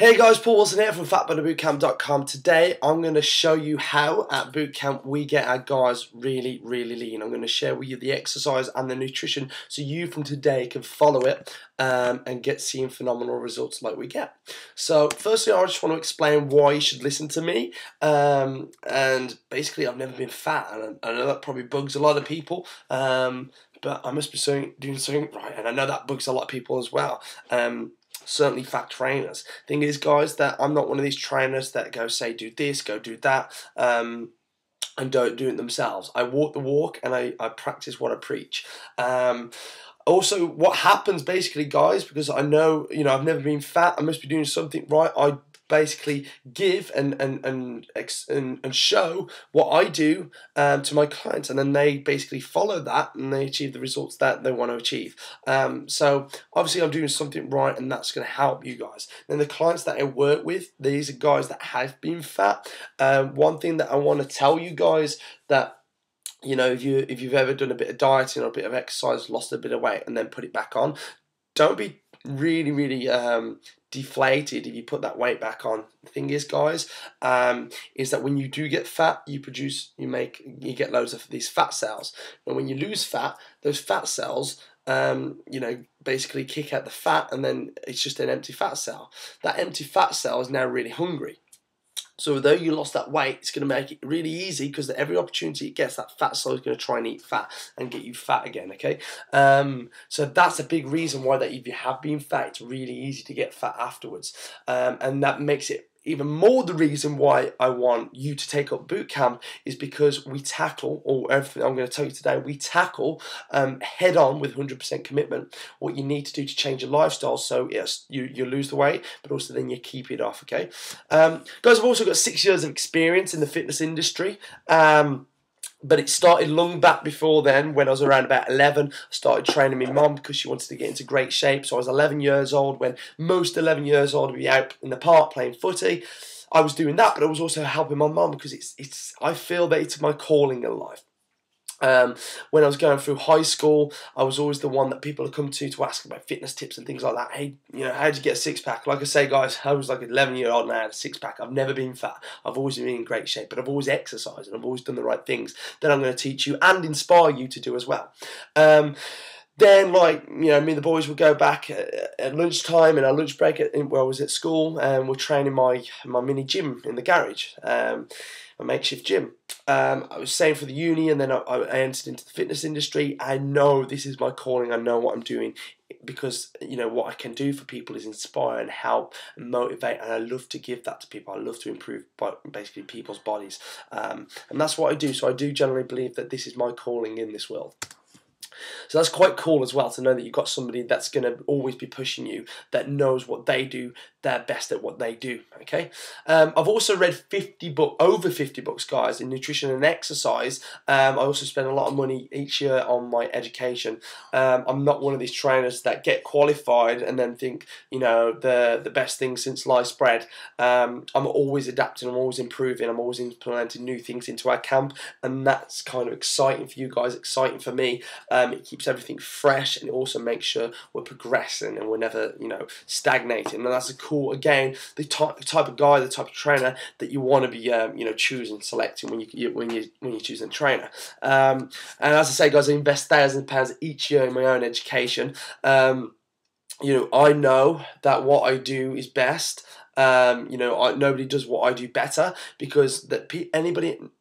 Hey guys, Paul Wilson here from fatburnerbootcamp.com. Today I'm going to show you how at bootcamp we get our guys really lean. I'm going to share with you the exercise and the nutrition so you from today can follow it and get seeing phenomenal results like we get. So firstly I just want to explain why you should listen to me, and basically I've never been fat, and I know that probably bugs a lot of people, but I must be doing something right, and I know that bugs a lot of people as well. Certainly fat trainers. Thing is, guys, that I'm not one of these trainers that go say do this, go do that, and don't do it themselves. I walk the walk and I practice what I preach. Also, what happens basically, guys, because I know, I've never been fat, I must be doing something right. I basically give and show what I do to my clients, and then they basically follow that and they achieve the results that they want to achieve. So obviously I'm doing something right, and that's going to help you guys. Then the clients that I work with, these are guys that have been fat. One thing that I want to tell you guys, that if you've ever done a bit of dieting or a bit of exercise, lost a bit of weight, and then put it back on, don't be really deflated if you put that weight back on. The thing is, guys, is that when you do get fat, you get loads of these fat cells, and when you lose fat, those fat cells basically kick out the fat, and then it's just an empty fat cell. That empty fat cell is now really hungry. So though you lost that weight, it's going to make it really easy, because every opportunity it gets, that fat cell is going to try and eat fat and get you fat again, okay? So that's a big reason why that if you have been fat, it's really easy to get fat afterwards. And that makes it even more the reason why I want you to take up boot camp, is because we tackle, or everything I'm going to tell you today, we tackle head on with 100% commitment what you need to do to change your lifestyle. So yes, you lose the weight, but also then you keep it off, okay? Guys, I've also got 6 years of experience in the fitness industry. But it started long back before then. When I was around about 11, I started training my mum because she wanted to get into great shape. So I was 11 years old, when most 11 years old would be out in the park playing footy. I was doing that, but I was also helping my mum, because I feel that it's my calling in life. When I was going through high school, I was always the one that people would come to ask about fitness tips and things like that. Hey, how did you get a six-pack? Like I say, guys, I was like an 11-year-old and I had a six-pack. I've never been fat. I've always been in great shape, but I've always exercised and I've always done the right things that I'm going to teach you and inspire you to do as well. Then, me and the boys would go back at lunchtime, in our lunch break where I was at school, and we're training my mini gym in the garage, a makeshift gym. I was saying for the uni, and then I entered into the fitness industry. I know this is my calling. I know what I'm doing, because what I can do for people is inspire and help and motivate, and I love to give that to people. I love to improve basically people's bodies, and that's what I do. So I do generally believe that this is my calling in this world. So that's quite cool as well, to know that you've got somebody that's going to always be pushing you, that knows what they do, they're best at what they do, okay? I've also read over 50 books, guys, in nutrition and exercise. I also spend a lot of money each year on my education. I'm not one of these trainers that get qualified and then think, the best thing since sliced bread. I'm always adapting, I'm always improving, I'm always implementing new things into our camp, and that's kind of exciting for you guys, exciting for me. It keeps everything fresh, and it also makes sure we're progressing and we're never, stagnating. And that's again, the type of guy, the type of trainer that you want to be, choosing, selecting when you're choosing a trainer. And as I say, guys, I invest thousands of pounds each year in my own education. I know that what I do is best. Nobody does what I do better, because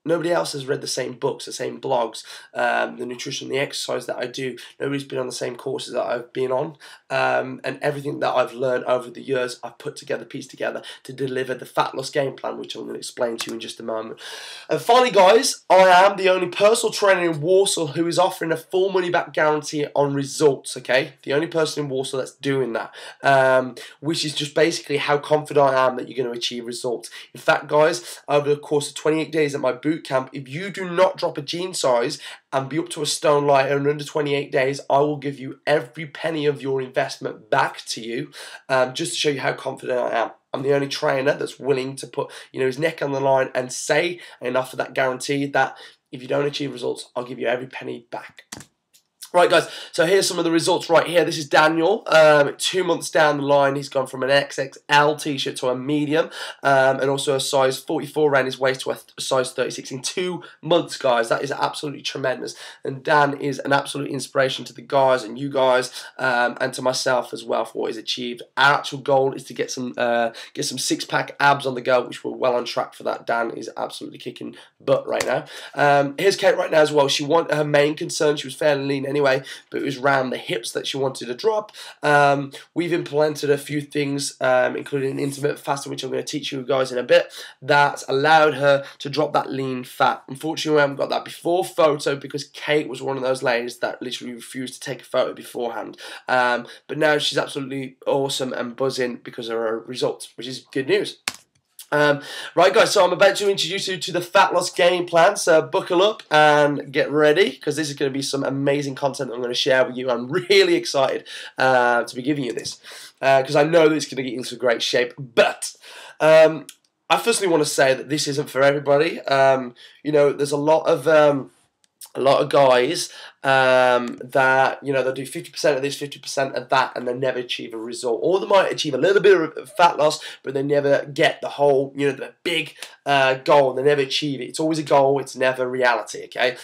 nobody else has read the same books, the same blogs, the nutrition, the exercise that I do. Nobody's been on the same courses that I've been on, and everything that I've learned over the years, I've pieced together to deliver the fat loss game plan, which I'm going to explain to you in just a moment. And finally, guys, I am the only personal trainer in Warsaw who is offering a full money back guarantee on results, okay? The only person in Warsaw that's doing that, which is just basically how confident I am that you're going to achieve results. In fact, guys, over the course of 28 days at my boot camp, if you do not drop a jean size and be up to a stone lighter in under 28 days, I will give you every penny of your investment back to you, just to show you how confident I am. I'm the only trainer that's willing to put his neck on the line and say and offer that guarantee that if you don't achieve results, I'll give you every penny back. Right, guys, so here's some of the results right here. This is Daniel. 2 months down the line, he's gone from an XXL t-shirt to a medium, and also a size 44 around his waist to a size 36 in 2 months, guys. That is absolutely tremendous. And Dan is an absolute inspiration to the guys and you guys, and to myself as well for what he's achieved. Our actual goal is to get some six-pack abs on the go, which we're well on track for that. Dan is absolutely kicking butt right now. Here's Kate right now as well. She wanted her main concern. She was fairly lean anyway, but it was around the hips that she wanted to drop. We've implemented a few things, including intermittent fasting, which I'm going to teach you guys in a bit, that allowed her to drop that lean fat. Unfortunately, we haven't got that before photo because Kate was one of those ladies that literally refused to take a photo beforehand. But now she's absolutely awesome and buzzing because of her results, which is good news. Right, guys, so I'm about to introduce you to the fat loss game plan, so buckle up and get ready because this is going to be some amazing content that I'm going to share with you. I'm really excited to be giving you this because I know that it's going to get you into great shape, but I firstly want to say that this isn't for everybody. You know, there's a lot of guys that, you know, they'll do 50% of this, 50% of that, and they never achieve a result. Or they might achieve a little bit of fat loss, but they never get the whole, you know, the big goal. They never achieve it. It's always a goal. It's never reality, okay?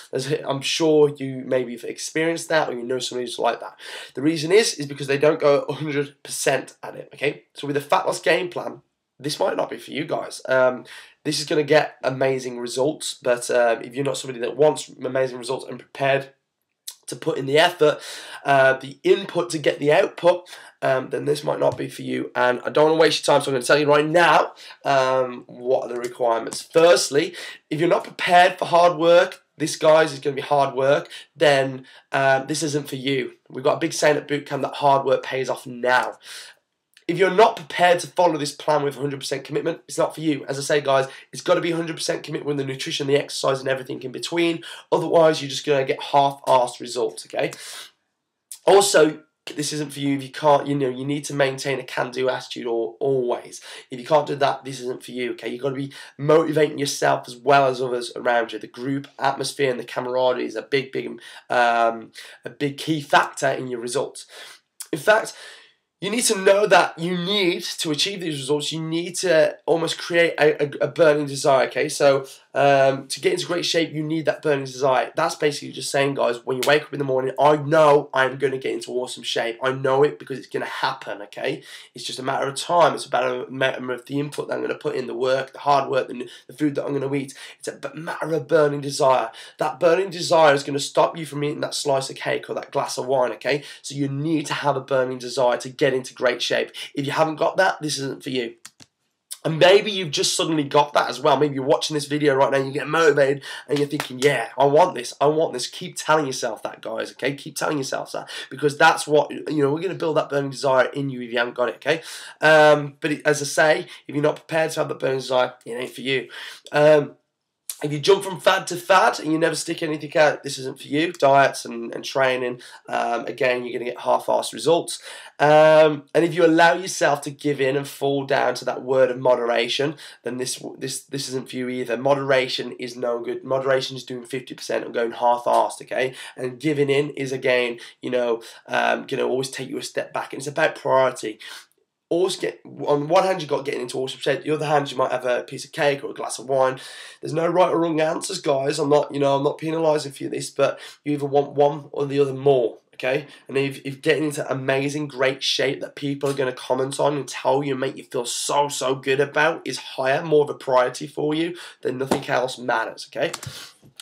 I'm sure you maybe have experienced that or you know somebody who's like that. The reason is because they don't go 100% at it, okay? So with a fat loss game plan, this might not be for you guys. This is going to get amazing results, but if you're not somebody that wants amazing results and prepared to put in the effort, the input to get the output, then this might not be for you. And I don't want to waste your time, so I'm going to tell you right now what are the requirements. Firstly, if you're not prepared for hard work, this, guys, is going to be hard work, then this isn't for you. We've got a big saying at Bootcamp that hard work pays off now. If you're not prepared to follow this plan with 100% commitment, it's not for you. As I say, guys, it's got to be 100% commitment with the nutrition, the exercise, and everything in between. Otherwise, you're just going to get half-assed results, okay? Also, this isn't for you if you can't, you know, you need to maintain a can-do attitude always. If you can't do that, this isn't for you, okay? You've got to be motivating yourself as well as others around you. The group atmosphere and the camaraderie is a big key factor in your results. In fact, you need to know that you need to achieve these results. You need to almost create a burning desire, okay? So to get into great shape, you need that burning desire. That's basically just saying, guys, when you wake up in the morning, I know I'm going to get into awesome shape. I know it because it's going to happen, okay? It's just a matter of time. It's about a matter of the input that I'm going to put in, the work, the hard work, the food that I'm going to eat. It's a matter of burning desire. That burning desire is going to stop you from eating that slice of cake or that glass of wine, okay? So you need to have a burning desire to get into great shape. If you haven't got that, this isn't for you. And maybe you've just suddenly got that as well. Maybe you're watching this video right now and you get motivated and you're thinking, yeah, I want this, I want this. Keep telling yourself that, guys, okay? Keep telling yourself that because that's what, you know, we're going to build that burning desire in you if you haven't got it, okay? But as I say, if you're not prepared to have that burning desire, it ain't for you. If you jump from fad to fad and you never stick anything out, this isn't for you. Diets and training, again, you're going to get half-assed results. And if you allow yourself to give in and fall down to that word of moderation, then this isn't for you either. Moderation is no good. Moderation is doing 50% and going half-assed, okay? And giving in is, again, you know, going to always take you a step back. And it's about priority. Always get, on one hand, you've got getting into awesome shape. The other hand, you might have a piece of cake or a glass of wine. There's no right or wrong answers, guys. I'm not penalising for you this, but you either want one or the other more, okay? And if getting into amazing, great shape that people are going to comment on and tell you and make you feel so good about is higher, more of a priority for you, then nothing else matters, okay?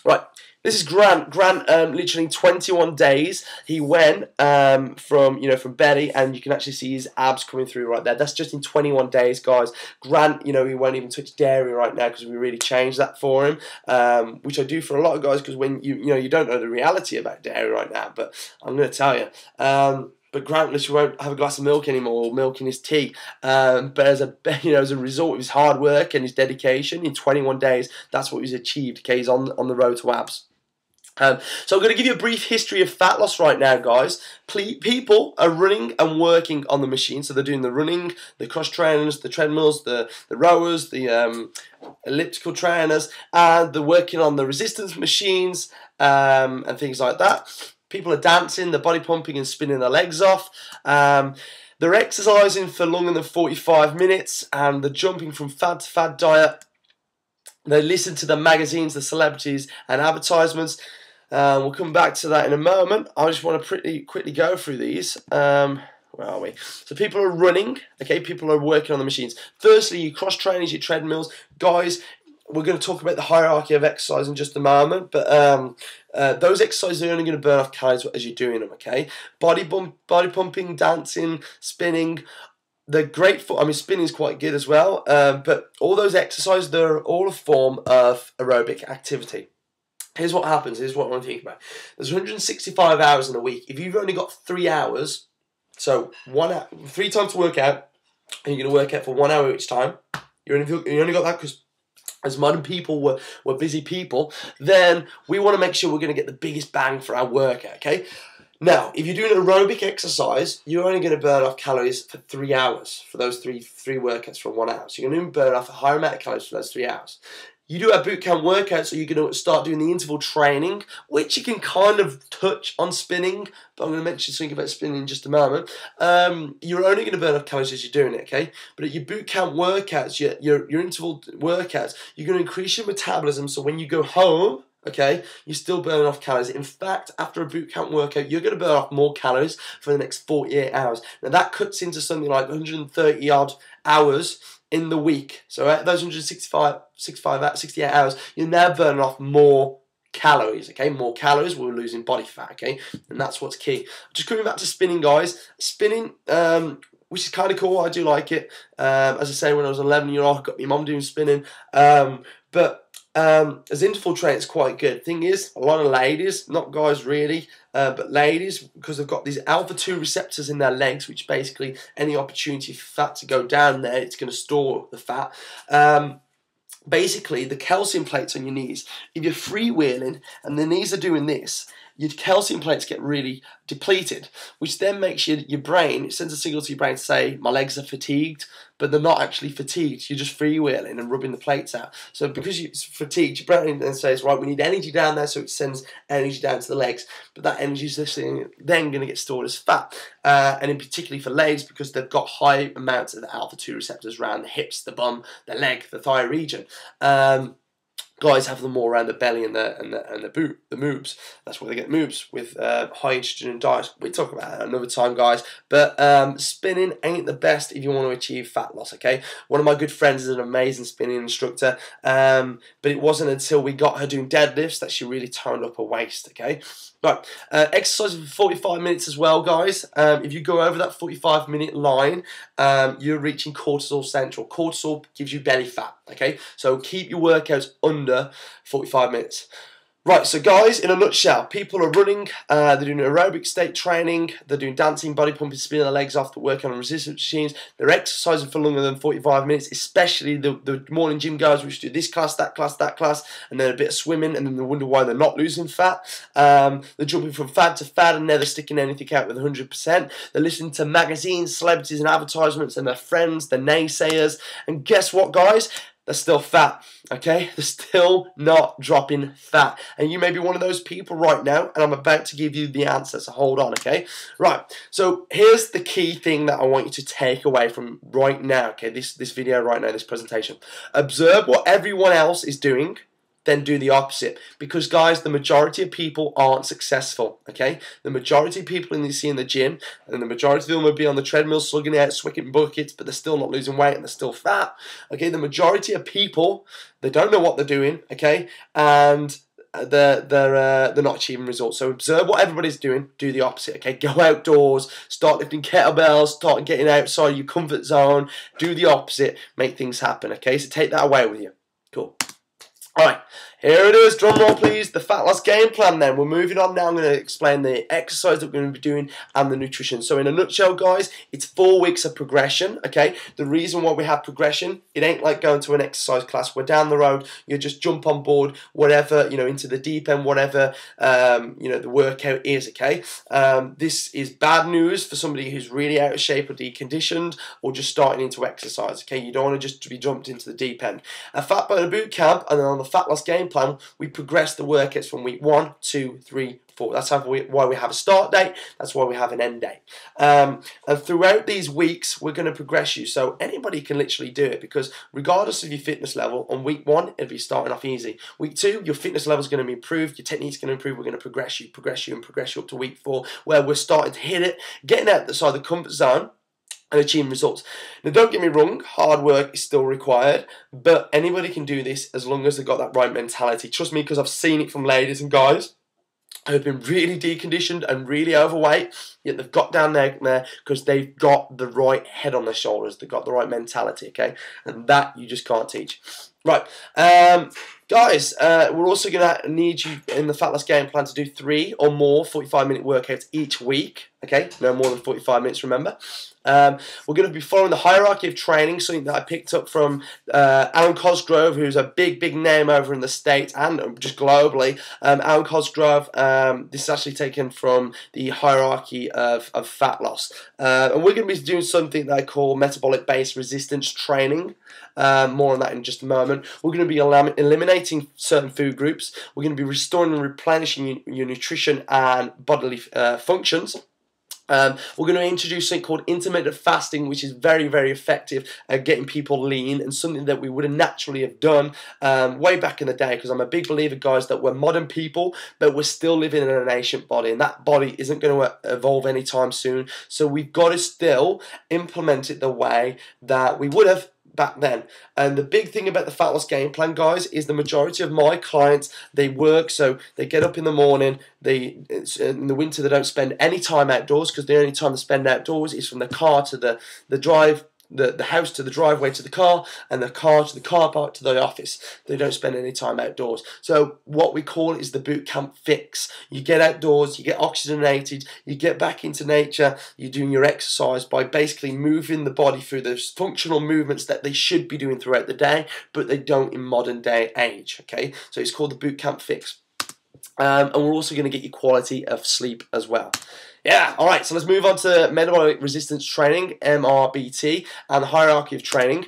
Right. This is Grant. Grant, literally in 21 days, he went from Betty, and you can actually see his abs coming through right there. That's just in 21 days, guys. Grant, you know, he won't even touch dairy right now because we really changed that for him, which I do for a lot of guys because when you don't know the reality about dairy right now, but I'm going to tell you. But Grant literally won't have a glass of milk anymore, or milk in his tea. But as a result of his hard work and his dedication, in 21 days, that's what he's achieved. Okay, he's on the road to abs. So I'm going to give you a brief history of fat loss right now, guys. People are running and working on the machine, so they're doing the running, the cross trainers, the treadmills, the rowers, the elliptical trainers, and they're working on the resistance machines and things like that. People are dancing, they're body pumping and spinning their legs off. They're exercising for longer than 45 minutes, and they're jumping from fad to fad diet. They listen to the magazines, the celebrities, and advertisements. We'll come back to that in a moment. I just want to pretty quickly go through these. Where are we? So people are running, okay? People are working on the machines. Firstly, your cross trainers, your treadmills. Guys, we're going to talk about the hierarchy of exercise in just a moment, but those exercises are only going to burn off calories as you're doing them, okay? Body pumping, dancing, spinning. They're great for, I mean, spinning is quite good as well, but all those exercises, they're all a form of aerobic activity. Here's what happens, here's what I want to think about. There's 165 hours in a week. If you've only got 3 hours, so 1 hour, 3 times to work out, and you're going to work out for 1 hour each time, you only got that because as modern people were busy people, then we want to make sure we're going to get the biggest bang for our workout, okay? Now, if you're doing aerobic exercise, you're only going to burn off calories for 3 hours, for those three workouts for 1 hour. So you're going to burn off a higher amount of calories for those 3 hours. You do a boot camp workout, so you're going to start doing the interval training, which you can kind of touch on spinning, but I'm going to mention something about spinning in just a moment. You're only going to burn off calories as you're doing it, okay? But at your boot camp workouts, your interval workouts, you're going to increase your metabolism, so when you go home, okay, you're still burning off calories. In fact, after a boot camp workout, you're going to burn off more calories for the next 48 hours. Now, that cuts into something like 130 odd hours in the week. So at those 68 hours, you're now burning off more calories, okay? More calories, we're losing body fat, okay? And that's what's key. Just coming back to spinning, guys. Spinning, which is kind of cool. I do like it. As I say, when I was 11-year-old, I got my mum doing spinning. As interval training, it's quite good. Thing is, a lot of ladies, not guys really, but ladies, because they've got these alpha-2 receptors in their legs, which basically any opportunity for fat to go down there, it's going to store the fat. Basically, the calcium plates on your knees, if you're freewheeling and the knees are doing this, your calcium plates get really depleted, which then makes your brain, it sends a signal to your brain to say, my legs are fatigued, but they're not actually fatigued. You're just freewheeling and rubbing the plates out. So because you're fatigued, your brain then says, right, we need energy down there, so it sends energy down to the legs. But that energy is then going to get stored as fat. And in particularly for ladies, because they've got high amounts of the alpha-2 receptors around the hips, the bum, the leg, the thigh region. Guys have them more around the belly and the moobs. That's where they get moobs with high estrogen diets. We talk about that another time, guys. But spinning ain't the best if you want to achieve fat loss. Okay, one of my good friends is an amazing spinning instructor, but it wasn't until we got her doing deadlifts that she really toned up her waist. Okay. Right, exercise for 45 minutes as well, guys. If you go over that 45-minute line, you're reaching cortisol central. Cortisol gives you belly fat, okay? So keep your workouts under 45 minutes. Right, so guys, in a nutshell, people are running, they're doing aerobic state training, they're doing dancing, body pumping, spinning their legs off, they're working on resistance machines, they're exercising for longer than 45 minutes, especially the morning gym guys which do this class, that class, that class, and then a bit of swimming, and then they wonder why they're not losing fat. They're jumping from fad to fad and never sticking anything out with 100%. They're listening to magazines, celebrities and advertisements and their friends, the naysayers, and guess what, guys? They're still fat, okay? They're still not dropping fat. And you may be one of those people right now, and I'm about to give you the answer, so hold on, okay? Right, so here's the key thing that I want you to take away from right now, okay? This video right now, this presentation. Observe what everyone else is doing, then do the opposite. Because, guys, the majority of people aren't successful, okay? The majority of people you see in the gym, and the majority of them will be on the treadmill, slugging out, swicking buckets, but they're still not losing weight and they're still fat, okay? The majority of people, they don't know what they're doing, okay? And they're not achieving results. So observe what everybody's doing, do the opposite, okay? Go outdoors, start lifting kettlebells, start getting outside your comfort zone, do the opposite, make things happen, okay? So take that away with you. Cool. Alright, here it is, drum roll please, the fat loss game plan then. We're moving on now, I'm going to explain the exercise that we're going to be doing and the nutrition. So in a nutshell, guys, it's 4 weeks of progression, okay? The reason why we have progression, it ain't like going to an exercise class where down the road you just jump on board, whatever, you know, into the deep end, whatever, you know, the workout is, okay? This is bad news for somebody who's really out of shape or deconditioned or just starting into exercise, okay? You don't want to just be jumped into the deep end. A fat burner boot camp and then on the fat loss game plan, we progress the workouts from week 1, 2, 3, 4. That's why we have a start date. That's why we have an end date. And throughout these weeks, we're going to progress you. So anybody can literally do it, because regardless of your fitness level, on week 1, it'll be starting off easy. Week 2, your fitness level is going to be improved. Your technique's going to improve. We're going to progress you, and progress you up to week 4, where we're starting to hit it, getting outside the comfort zone, and achieving results. Now, don't get me wrong, hard work is still required, but anybody can do this as long as they've got that right mentality. Trust me, because I've seen it from ladies and guys who have been really deconditioned and really overweight, yet they've got down there because they've got the right head on their shoulders, they've got the right mentality, okay? And that you just can't teach. Right, guys, we're also going to need you in the Fat Loss Game Plan to do 3 or more 45-minute workouts each week, okay? No more than 45 minutes, remember? We're going to be following the hierarchy of training, something that I picked up from Alan Cosgrove, who's a big name over in the States and just globally. Alan Cosgrove, this is actually taken from the hierarchy of fat loss. And we're going to be doing something that I call metabolic-based resistance training. More on that in just a moment. We're going to be eliminating certain food groups. We're going to be restoring and replenishing your nutrition and bodily functions. We're going to introduce something called intermittent fasting, which is very effective at getting people lean, and something that we would have naturally have done way back in the day, because I'm a big believer, guys, that we're modern people, but we're still living in an ancient body, and that body isn't going to evolve anytime soon. So we've got to still implement it the way that we would have back then. And the big thing about the Fat Loss Game Plan, guys, is the majority of my clients, they work, so they get up in the morning, in the winter they don't spend any time outdoors, because the only time they spend outdoors is from the car to the house to the driveway to the car, and the car to the car park to the office. They don't spend any time outdoors. So what we call it is the boot camp fix. You get outdoors, you get oxygenated, you get back into nature, you're doing your exercise by basically moving the body through those functional movements that they should be doing throughout the day, but they don't in modern day age, okay? So it's called the boot camp fix. And we're also going to get you quality of sleep as well. Yeah, alright, so let's move on to metabolic resistance training, MRBT, and the hierarchy of training.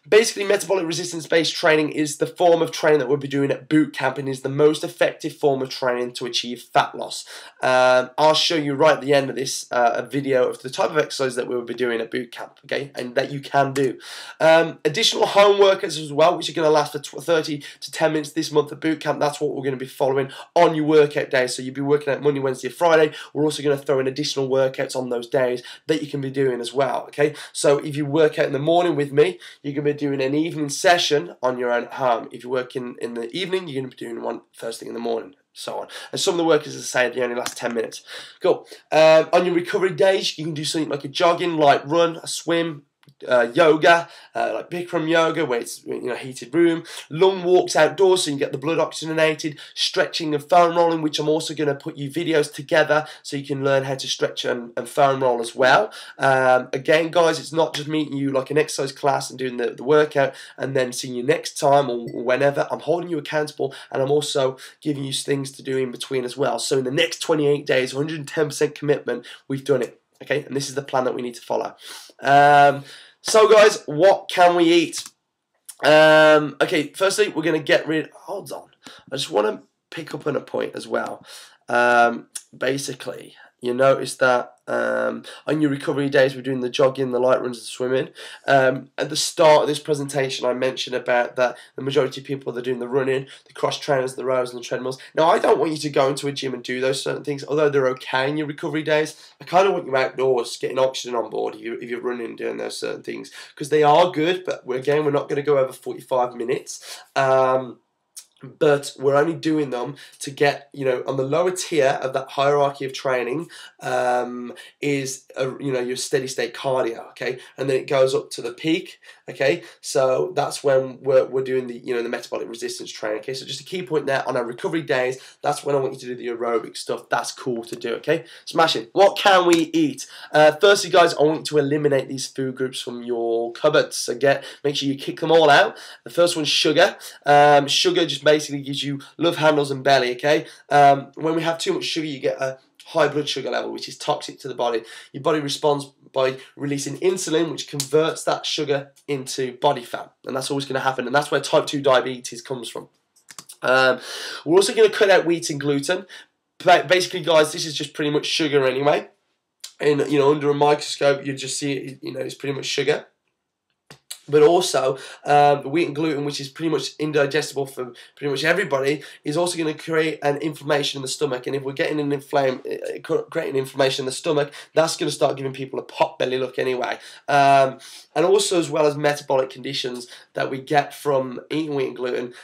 Basically, metabolic resistance-based training is the form of training that we'll be doing at boot camp, and is the most effective form of training to achieve fat loss. I'll show you right at the end of this a video of the type of exercise that we'll be doing at boot camp, okay, and that you can do. Additional home workouts as well, which are going to last for 30 to 10 minutes this month at boot camp. That's what we're going to be following on your workout days. So you'll be working out Monday, Wednesday, Friday. We're also going to throw in additional workouts on those days that you can be doing as well, okay? So if you work out in the morning with me, you're going to be doing an evening session on your own at home. If you're working in the evening, you're going to be doing one first thing in the morning, so on. And some of the workouts, as I say, they only last 10 minutes. Cool. On your recovery days, you can do something like a jogging, light run, a swim, yoga, like Bikram yoga, where it's heated room, long walks outdoors so you can get the blood oxygenated, stretching and foam rolling, which I'm also going to put you videos together so you can learn how to stretch and foam roll as well. Again, guys, it's not just meeting you like an exercise class and doing the workout and then seeing you next time or whenever. I'm holding you accountable, and I'm also giving you things to do in between as well. So in the next 28 days, 110% commitment, we've done it. Okay, and this is the plan that we need to follow. So guys, what can we eat? Okay, firstly, we're going to get rid... Hold on. I just want to pick up on a point as well. Basically, you notice that on your recovery days, we're doing the jogging, the light runs, the swimming. At the start of this presentation, I mentioned about that the majority of people are doing the running, the cross trainers, the rows, and the treadmills. Now, I don't want you to go into a gym and do those certain things, although they're okay in your recovery days. I kind of want you outdoors, getting oxygen on board if you're running and doing those certain things, because they are good, but again, we're not going to go over 45 minutes. But we're only doing them to get, on the lower tier of that hierarchy of training is, your steady state cardio, okay? And then it goes up to the peak, okay? So that's when we're doing the, the metabolic resistance training, okay? So just a key point there, on our recovery days, that's when I want you to do the aerobic stuff. That's cool to do, okay? Smashing. What can we eat? Firstly, guys, I want you to eliminate these food groups from your cupboards. So make sure you kick them all out. The first one's sugar. Sugar just basically gives you love handles and belly, okay? When we have too much sugar, you get a high blood sugar level, which is toxic to the body. Your body responds by releasing insulin, which converts that sugar into body fat, and that's always going to happen, and that's where type 2 diabetes comes from. We're also going to cut out wheat and gluten. Basically, guys, this is just pretty much sugar anyway. And under a microscope, you just see it. It's pretty much sugar. But also, the wheat and gluten, which is pretty much indigestible for pretty much everybody, is also going to create an inflammation in the stomach. And if we're getting creating inflammation in the stomach, that's going to start giving people a pot belly look anyway. And also, as well as metabolic conditions that we get from eating wheat and gluten,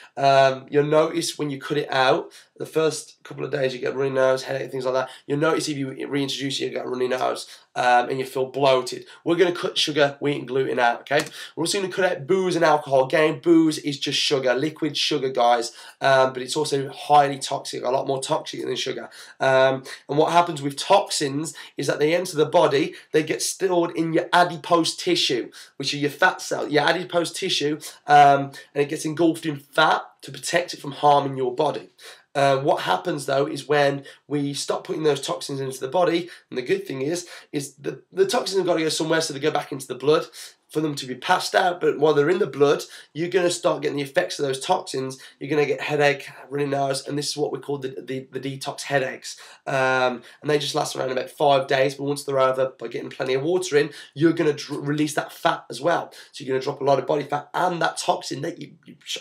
you'll notice when you cut it out, the first couple of days you get runny nose, headache, things like that. You'll notice if you reintroduce it, you get runny nose and you feel bloated. We're going to cut sugar, wheat and gluten out, okay? We're also going to cut out booze and alcohol. Again, booze is just sugar, liquid sugar, guys, but it's also highly toxic, a lot more toxic than sugar. And what happens with toxins is that they enter the body, they get stored in your adipose tissue, which are your fat cells, your adipose tissue, and it gets engulfed in fat to protect it from harming your body. What happens though is when we stop putting those toxins into the body, and the good thing is the toxins have got to go somewhere, so they go back into the blood for them to be passed out. But while they're in the blood, you're going to start getting the effects of those toxins. You're going to get headache, runny nose, and this is what we call the detox headaches. And they just last around about 5 days, but once they're over, by getting plenty of water in, you're going to release that fat as well. So you're going to drop a lot of body fat and that toxin that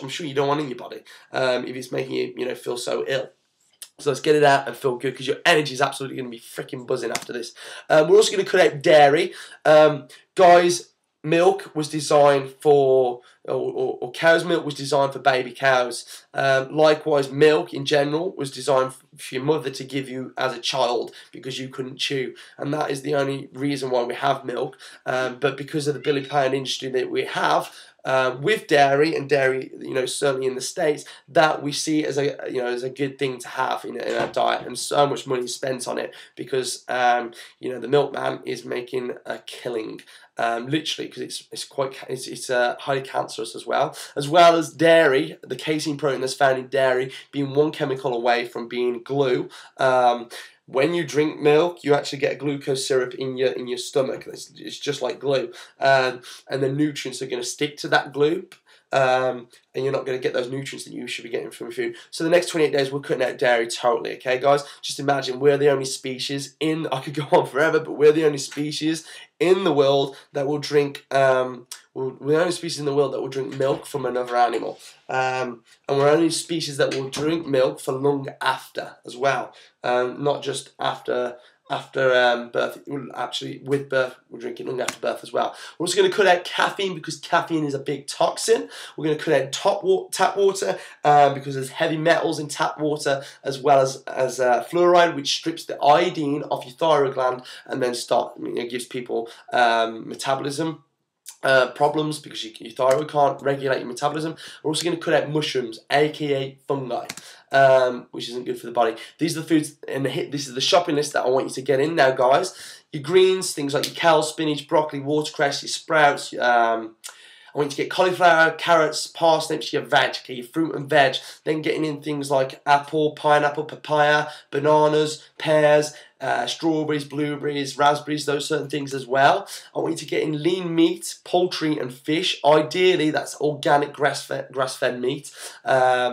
I'm sure you don't want in your body if it's making you feel so ill. So let's get it out and feel good, because your energy is absolutely going to be freaking buzzing after this. We're also going to cut out dairy. Guys, milk was designed for, or cow's milk was designed for baby cows. Likewise, milk in general was designed for your mother to give you as a child, because you couldn't chew. And that is the only reason why we have milk. But because of the billy pound industry that we have, with dairy, and dairy, certainly in the States, that we see as a good thing to have in our diet, and so much money spent on it because the milkman is making a killing, literally, because it's highly cancerous as well as dairy. The casein protein that's found in dairy being one chemical away from being glue. When you drink milk, you actually get a glucose syrup in your stomach. It's just like glue, and the nutrients are going to stick to that glue, and you're not going to get those nutrients that you should be getting from food. So the next 28 days, we're cutting out dairy totally. Okay, guys, just imagine we're the only species I could go on forever, but we're the only species in the world that will drink. We're the only species in the world that will drink milk from another animal, and we're the only species that will drink milk for long after as well, not just after birth. Actually, with birth, we're drinking long after birth as well. We're also going to cut out caffeine, because caffeine is a big toxin. We're going to cut out tap water because there's heavy metals in tap water, as well as fluoride, which strips the iodine off your thyroid gland, and then gives people metabolism problems, because your thyroid can't regulate your metabolism. We're also going to cut out mushrooms, aka fungi, which isn't good for the body. These are the foods, and this is the shopping list that I want you to get in now, guys. Your greens, things like your kale, spinach, broccoli, watercress, your sprouts. I want you to get cauliflower, carrots, parsnips, your veg, okay, your fruit and veg. Then getting in things like apple, pineapple, papaya, bananas, pears, strawberries, blueberries, raspberries, those certain things as well. I want you to get in lean meat, poultry and fish. Ideally, that's organic grass-fed meat. I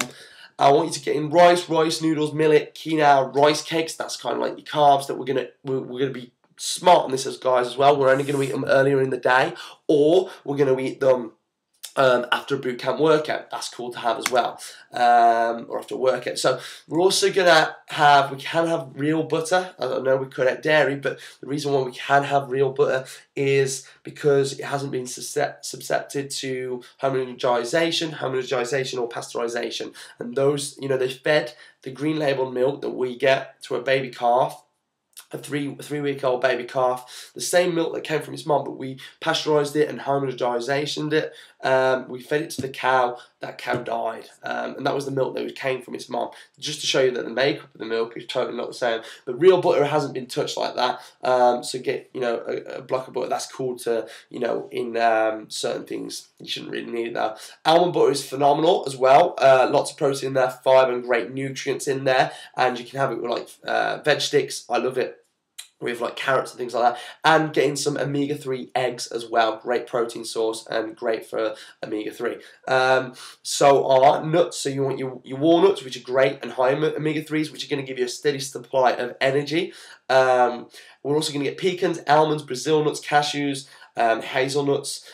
want you to get in rice noodles, millet, quinoa, rice cakes. That's kind of like your carbs that we're gonna be smart on this as guys as well. We're only going to eat them earlier in the day, or we're going to eat them after a boot camp workout. That's cool to have as well, or after a workout. So we're also going to we can have real butter. I don't know, we cut out dairy, but the reason why we can have real butter is because it hasn't been subjected to homogenization or pasteurization. And those, they fed the green labeled milk that we get to a baby calf, a three-week-old baby calf, the same milk that came from its mom, but we pasteurized it and homogenized it. We fed it to the cow. That cow died, and that was the milk that came from its mom. Just to show you that the makeup of the milk is totally not the same. But real butter hasn't been touched like that. So get a block of butter. That's cool to in certain things. You shouldn't really need it though. Almond butter is phenomenal as well. Lots of protein in there, fibre and great nutrients in there, and you can have it with like veg sticks. I love it. with like carrots and things like that, and getting some omega-3 eggs as well. Great protein source and great for omega-3. So are nuts. So you want your walnuts, which are great and high omega-3s, which are going to give you a steady supply of energy. We're also going to get pecans, almonds, Brazil nuts, cashews, hazelnuts,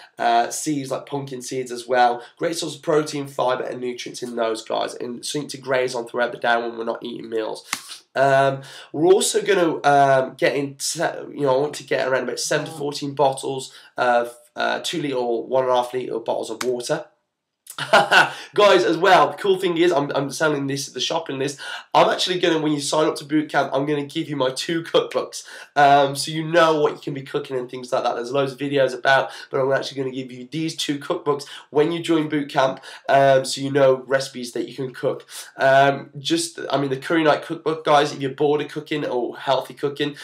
seeds like pumpkin seeds as well. Great source of protein, fiber, and nutrients in those guys, and something to graze on throughout the day when we're not eating meals. We're also going to get into, I want to get around about 7 to 14 bottles of 2 litre or 1.5 litre bottles of water. Guys, as well, the cool thing is, I'm selling this at the shopping list. I'm actually going to, when you sign up to bootcamp, I'm going to give you my 2 cookbooks, so you know what you can be cooking and things like that. There's loads of videos about, but I'm actually going to give you these 2 cookbooks when you join bootcamp, so you know recipes that you can cook. The Curry Night cookbook, guys, if you're bored of cooking or healthy cooking,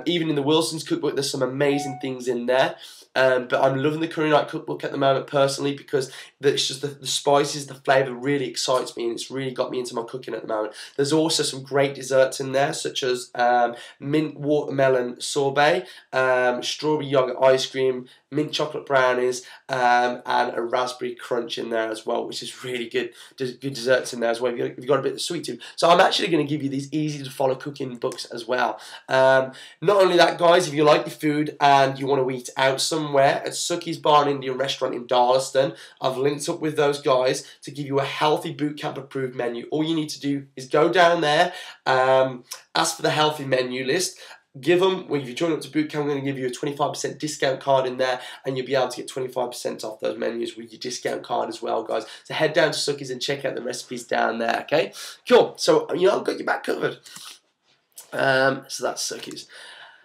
even in the Wilson's cookbook, there's some amazing things in there. But I'm loving the Curry Night cookbook at the moment personally, because it's just the spices, the flavour really excites me, and it's really got me into my cooking at the moment. There's also some great desserts in there, such as mint watermelon sorbet, strawberry yogurt ice cream, mint chocolate brownies, and a raspberry crunch in there as well, which is really good. There's good desserts in there as well. You've got a bit of sweet too. So I'm actually going to give you these easy to follow cooking books as well. Not only that, guys, if you like your food and you want to eat out somewhere, at Suki's Bar and Indian Restaurant in Darlaston, I've linked up with those guys to give you a healthy bootcamp approved menu. All you need to do is go down there, ask for the healthy menu list. Give them, if you join up to bootcamp, I'm going to give you a 25% discount card in there, and you'll be able to get 25% off those menus with your discount card as well, guys. So head down to Suki's and check out the recipes down there, okay? Cool. So, I've got your back covered. So that's Suki's.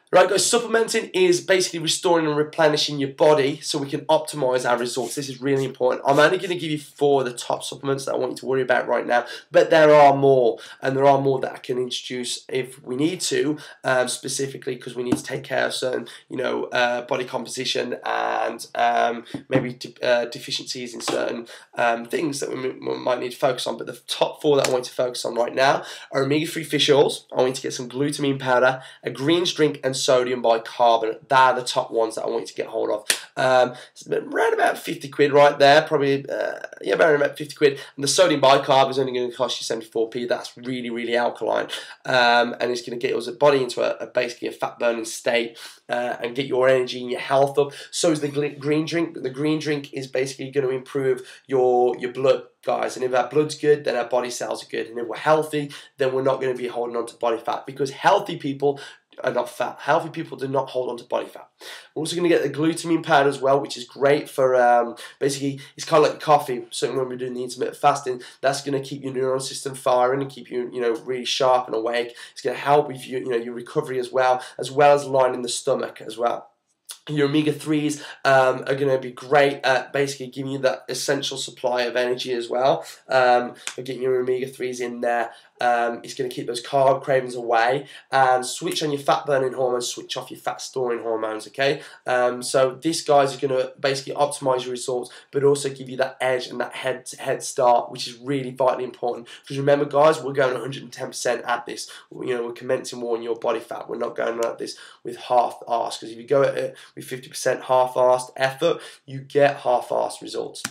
Right, guys, supplementing is basically restoring and replenishing your body so we can optimize our results. This is really important. I'm only going to give you 4 of the top supplements that I want you to worry about right now, but there are more, and there are more that I can introduce if we need to, specifically because we need to take care of certain, body composition and maybe deficiencies in certain things that we might need to focus on. But the top 4 that I want to focus on right now are omega-3 fish oils. I want you to get some glutamine powder, a greens drink, and sodium bicarbonate. They're the top ones that I want you to get hold of. It's around about 50 quid right there, probably, around about 50 quid. And the sodium bicarb is only going to cost you 74p. That's really, really alkaline. And it's going to get your body into basically a fat burning state and get your energy and your health up. So is the green drink. The green drink is basically going to improve your blood, guys, and if our blood's good, then our body cells are good, and if we're healthy, then we're not going to be holding on to body fat, because healthy people are not fat. Healthy people do not hold on to body fat. We're also going to get the glutamine powder as well, which is great for, basically, it's kind of like coffee. Certainly when we're doing the intermittent fasting, that's going to keep your neuron system firing and keep you, really sharp and awake. It's going to help with your recovery as well as lining the stomach as well. Your omega-3s are going to be great at basically giving you that essential supply of energy as well. Getting your omega-3s in there is going to keep those carb cravings away and switch on your fat burning hormones, switch off your fat storing hormones, okay? So this, guys, is going to basically optimize your results, but also give you that edge and that head start, which is really vitally important. Because remember, guys, we're going 110% at this. We're commencing more on your body fat. We're not going at this with half-assed, because if you go at it with 50% half-assed effort, you get half-assed results.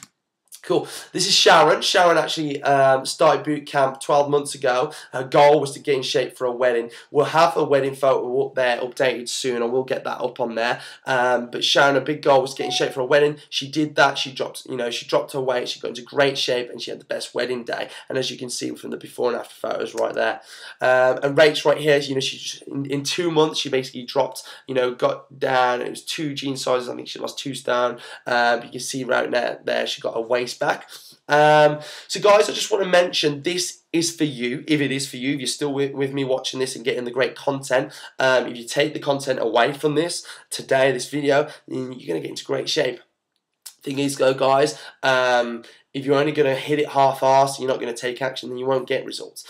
Cool. This is Sharon. Sharon actually started boot camp 12 months ago. Her goal was to get in shape for a wedding. We'll have a wedding photo up there updated soon. I will get that up on there. But Sharon, her big goal was to get in shape for a wedding. She did that. She dropped her weight. She got into great shape, and she had the best wedding day. And as you can see from the before and after photos right there. And Rach right here, she just, in 2 months, she basically dropped, got down. It was 2 jean sizes. I think she lost 2 stone. But you can see right there, she got her waist back. So guys, I just want to mention, this is for you. If it is for you, if you're still with me watching this and getting the great content, if you take the content away from this video, then you're going to get into great shape. Thing is, though, guys, if you're only going to hit it half-assed, you're not going to take action, then you won't get results.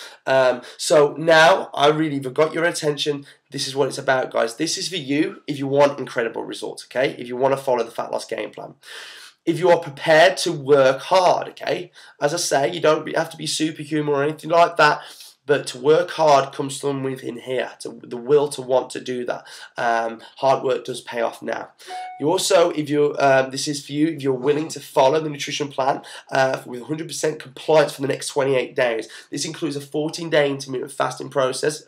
So now I really have got your attention. This is what it's about, guys. This is for you if you want incredible results, okay? If you want to follow the fat loss game plan. If you are prepared to work hard, okay? As I say, you don't have to be superhuman or anything like that, but to work hard comes from within here, the will to want to do that. Hard work does pay off now. You also, if you this is for you, if you're willing to follow the nutrition plan with 100% compliance for the next 28 days. This includes a 14-day intermittent fasting process,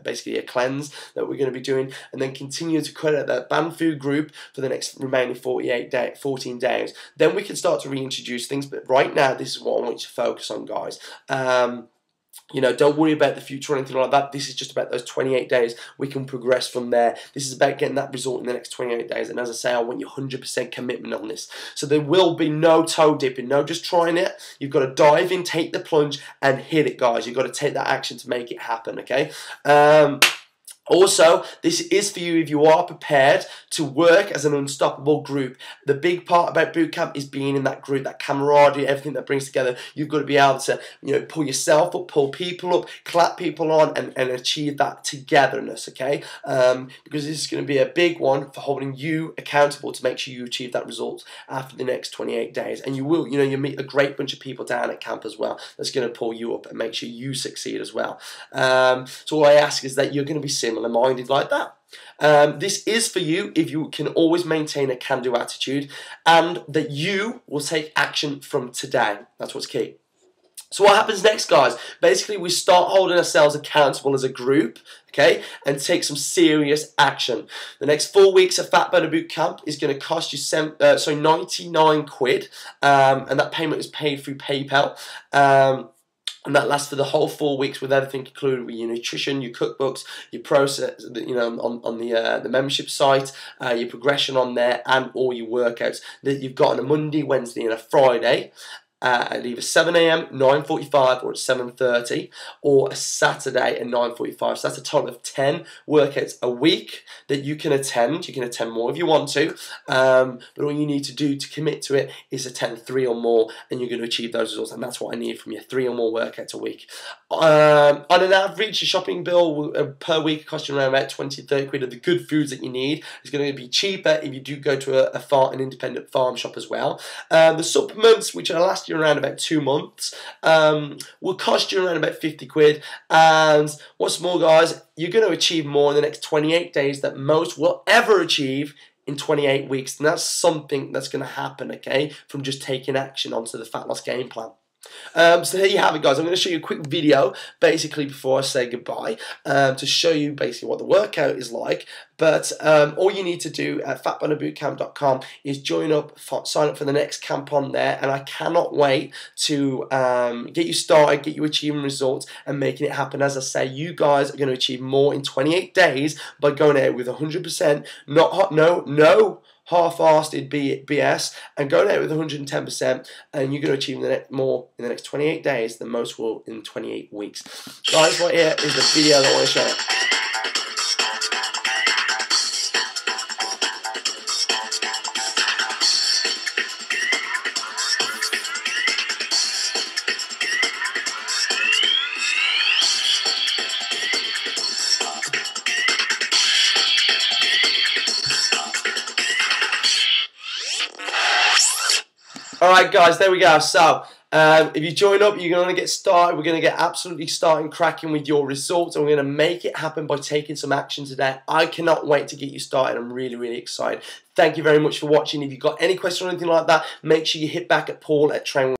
basically a cleanse that we're going to be doing, and then continue to credit that banned food group for the next remaining 14 days. Then we can start to reintroduce things, but right now this is what I want you to focus on, guys. You know, don't worry about the future or anything like that. This is just about those 28 days. We can progress from there. This is about getting that result in the next 28 days. And as I say, I want you 100% commitment on this. So there will be no toe dipping, no just trying it. You've got to dive in, take the plunge, and hit it, guys. You've got to take that action to make it happen, okay? Also, this is for you if you are prepared to work as an unstoppable group. The big part about boot camp is being in that group, that camaraderie, everything that brings together. You've got to be able to, you know, pull yourself up, pull people up, clap people on, and achieve that togetherness, okay? Because this is going to be a big one for holding you accountable to make sure you achieve that result after the next 28 days. And you will, you know, you'll meet a great bunch of people down at camp as well that's going to pull you up and make sure you succeed as well. So all I ask is that you're going to be similar minded like that. This is for you if you can always maintain a can-do attitude and that you will take action from today. That's what's key. So what happens next, guys? Basically, we start holding ourselves accountable as a group, okay, and take some serious action. The next 4 weeks of Fat Burner Boot Camp is going to cost you 99 quid, and that payment is paid through PayPal. And that lasts for the whole 4 weeks with everything included, with your nutrition, your cookbooks, your process, you know, on the membership site, your progression on there, and all your workouts that you've got on a Monday, Wednesday, and a Friday. At either 7 AM, 9:45, or at 7:30, or a Saturday at 9:45. So that's a total of 10 workouts a week that you can attend. You can attend more if you want to, but all you need to do to commit to it is attend 3 or more, and you're going to achieve those results. And that's what I need from you: 3 or more workouts a week. On an average, your shopping bill per week costs you around about 20-30 quid of the good foods that you need. It's going to be cheaper if you do go to an independent farm shop as well. The supplements, which will last you around about 2 months, will cost you around about 50 quid. And what's more, guys, you're going to achieve more in the next 28 days that most will ever achieve in 28 weeks. And that's something that's going to happen, okay, from just taking action onto the fat loss game plan. So there you have it, guys. I'm going to show you a quick video basically before I say goodbye, to show you basically what the workout is like. But all you need to do at fatburnerbootcamp.com is join up, sign up for the next camp on there, and I cannot wait to get you started, get you achieving results and making it happen. As I say, you guys are going to achieve more in 28 days by going out with 100%, no half-assed BS, and going out with 110%, and you're going to achieve more in the next 28 days than most will in 28 weeks. Guys, right here is the video that I want to show you. Alright, guys, there we go. So if you join up, you're going to get started. We're going to get absolutely starting cracking with your results, and we're going to make it happen by taking some action today. I cannot wait to get you started. I'm really, really excited. Thank you very much for watching. If you've got any questions or anything like that, make sure you hit back at Paul at Train